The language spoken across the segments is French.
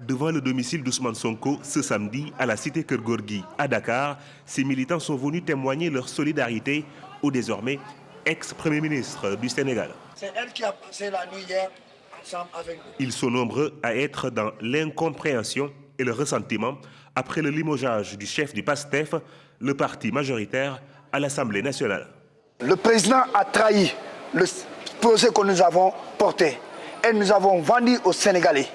devant le domicile d'Ousmane Sonko ce samedi à la cité Keur Gorgui à Dakar. Ces militants sont venus témoigner leur solidarité au désormais ex-premier ministre du Sénégal. C'est elle qui a passé la nuit hier ensemble avec nous. Ils sont nombreux à être dans l'incompréhension et le ressentiment après le limogeage du chef du PASTEF, le parti majoritaire à l'Assemblée nationale. Le président a trahi le projet que nous avons porté et nous avons vendu aux Sénégalais.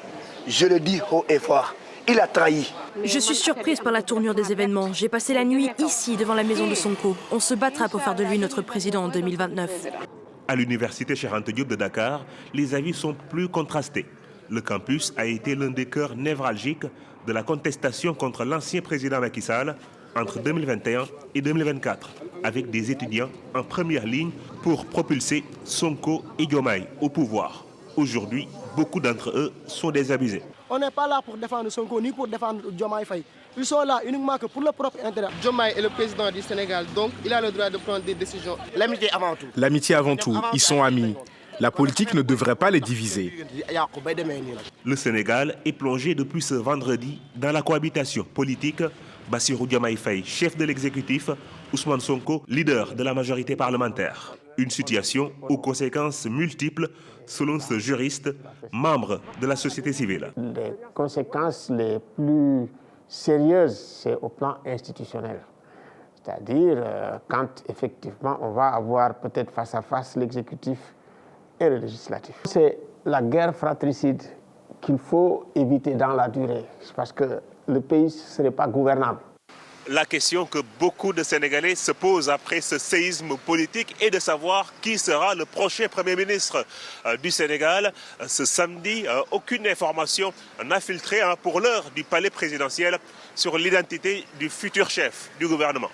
Je le dis haut et fort, il a trahi. Je suis surprise par la tournure des événements. J'ai passé la nuit ici, devant la maison de Sonko. On se battra pour faire de lui notre président en 2029. À l'université Cheikh Anta Diop de Dakar, les avis sont plus contrastés. Le campus a été l'un des cœurs névralgiques de la contestation contre l'ancien président Macky Sall entre 2021 et 2024, avec des étudiants en première ligne pour propulser Sonko et Diomaye au pouvoir. Aujourd'hui, beaucoup d'entre eux sont désabusés. On n'est pas là pour défendre Sonko ni pour défendre Diomaye Faye. Ils sont là uniquement que pour leur propre intérêt. Diomaye est le président du Sénégal, donc il a le droit de prendre des décisions. L'amitié avant tout. L'amitié avant tout, ils sont amis. La politique ne devrait pas les diviser. Le Sénégal est plongé depuis ce vendredi dans la cohabitation politique. Bassirou Diomaye Faye, chef de l'exécutif, Ousmane Sonko, leader de la majorité parlementaire. Une situation aux conséquences multiples, selon ce juriste, membre de la société civile. Les conséquences les plus sérieuses, c'est au plan institutionnel. C'est-à-dire quand effectivement on va avoir peut-être face à face l'exécutif et le législatif. C'est la guerre fratricide qu'il faut éviter dans la durée, parce que le pays ne serait pas gouvernable. La question que beaucoup de Sénégalais se posent après ce séisme politique est de savoir qui sera le prochain Premier ministre du Sénégal. Ce samedi, aucune information n'a filtré pour l'heure du palais présidentiel sur l'identité du futur chef du gouvernement.